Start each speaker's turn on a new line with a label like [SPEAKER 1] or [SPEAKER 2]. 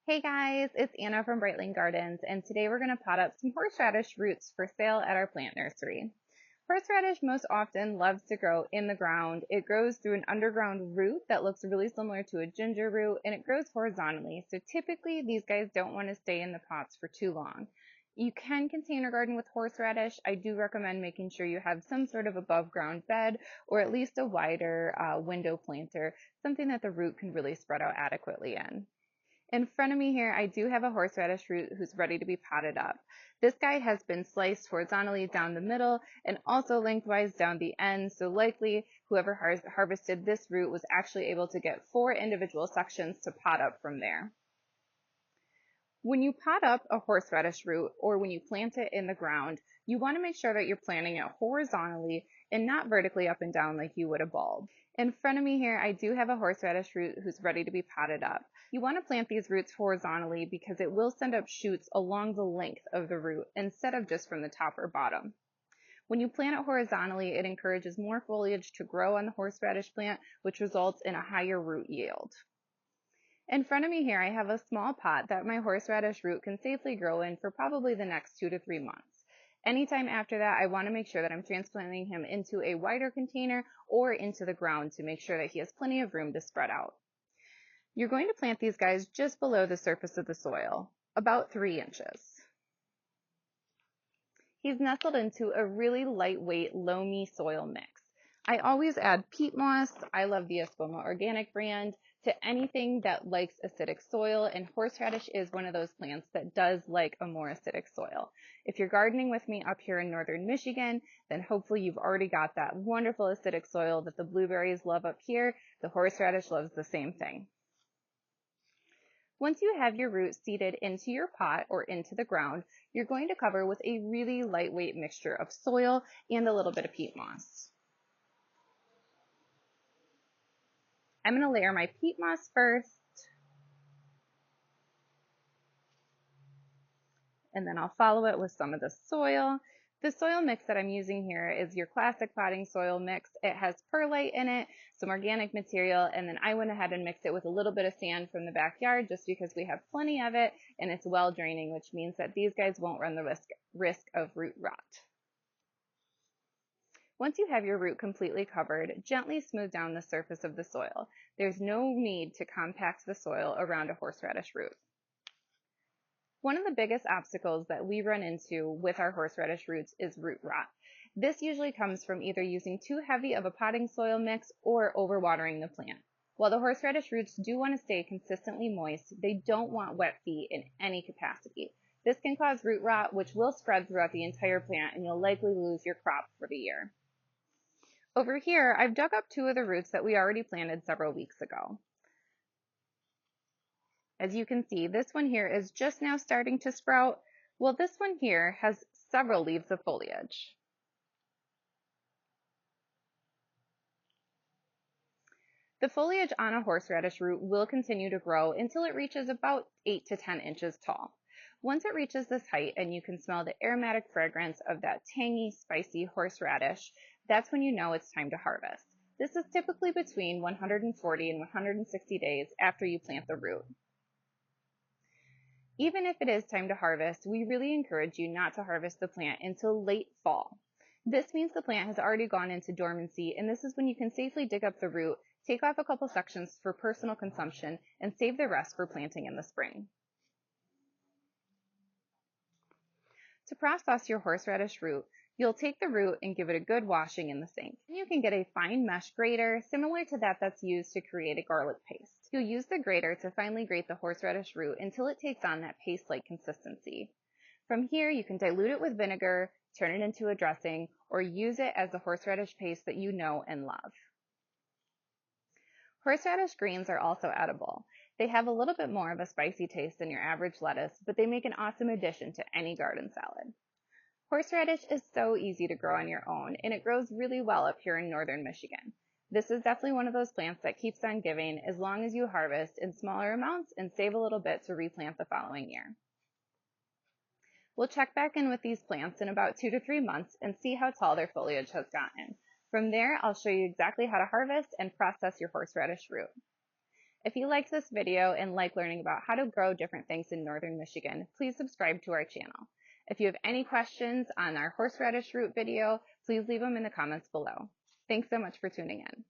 [SPEAKER 1] Hey guys, it's Anna from Brightling Gardens, and today we're going to pot up some horseradish roots for sale at our plant nursery. Horseradish most often loves to grow in the ground. It grows through an underground root that looks really similar to a ginger root, and it grows horizontally. So typically these guys don't want to stay in the pots for too long. You can container garden with horseradish. I do recommend making sure you have some sort of above ground bed or at least a wider window planter, something that the root can really spread out adequately in. In front of me here, I do have a horseradish root who's ready to be potted up. This guy has been sliced horizontally down the middle and also lengthwise down the end, so likely whoever harvested this root was actually able to get 4 individual sections to pot up from there. When you pot up a horseradish root or when you plant it in the ground, you want to make sure that you're planting it horizontally and not vertically up and down like you would a bulb. In front of me here, I do have a horseradish root who's ready to be potted up. You want to plant these roots horizontally because it will send up shoots along the length of the root instead of just from the top or bottom. When you plant it horizontally, it encourages more foliage to grow on the horseradish plant, which results in a higher root yield. In front of me here, I have a small pot that my horseradish root can safely grow in for probably the next 2 to 3 months. Anytime after that, I want to make sure that I'm transplanting him into a wider container or into the ground to make sure that he has plenty of room to spread out. You're going to plant these guys just below the surface of the soil, about 3 inches. He's nestled into a really lightweight, loamy soil mix. I always add peat moss. I love the Espoma Organic brand to anything that likes acidic soil, and horseradish is one of those plants that does like a more acidic soil. If you're gardening with me up here in northern Michigan, then hopefully you've already got that wonderful acidic soil that the blueberries love up here. The horseradish loves the same thing. Once you have your roots seeded into your pot or into the ground, you're going to cover with a really lightweight mixture of soil and a little bit of peat moss. I'm going to layer my peat moss first, and then I'll follow it with some of the soil. The soil mix that I'm using here is your classic potting soil mix. It has perlite in it, some organic material, and then I went ahead and mixed it with a little bit of sand from the backyard just because we have plenty of it and it's well draining, which means that these guys won't run the risk of root rot. Once you have your root completely covered, gently smooth down the surface of the soil. There's no need to compact the soil around a horseradish root. One of the biggest obstacles that we run into with our horseradish roots is root rot. This usually comes from either using too heavy of a potting soil mix or overwatering the plant. While the horseradish roots do want to stay consistently moist, they don't want wet feet in any capacity. This can cause root rot, which will spread throughout the entire plant, and you'll likely lose your crop for the year. Over here, I've dug up 2 of the roots that we already planted several weeks ago. As you can see, this one here is just now starting to sprout. Well, this one here has several leaves of foliage. The foliage on a horseradish root will continue to grow until it reaches about 8 to 10 inches tall. Once it reaches this height and you can smell the aromatic fragrance of that tangy, spicy horseradish, that's when you know it's time to harvest. This is typically between 140 and 160 days after you plant the root. Even if it is time to harvest, we really encourage you not to harvest the plant until late fall. This means the plant has already gone into dormancy, and this is when you can safely dig up the root, take off a couple sections for personal consumption, and save the rest for planting in the spring. To process your horseradish root, you'll take the root and give it a good washing in the sink. You can get a fine mesh grater, similar to that that's used to create a garlic paste. You'll use the grater to finely grate the horseradish root until it takes on that paste-like consistency. From here, you can dilute it with vinegar, turn it into a dressing, or use it as the horseradish paste that you know and love. Horseradish greens are also edible. They have a little bit more of a spicy taste than your average lettuce, but they make an awesome addition to any garden salad. Horseradish is so easy to grow on your own, and it grows really well up here in northern Michigan. This is definitely one of those plants that keeps on giving as long as you harvest in smaller amounts and save a little bit to replant the following year. We'll check back in with these plants in about 2 to 3 months and see how tall their foliage has gotten. From there, I'll show you exactly how to harvest and process your horseradish root. If you liked this video and like learning about how to grow different things in northern Michigan, please subscribe to our channel. If you have any questions on our horseradish root video, please leave them in the comments below. Thanks so much for tuning in.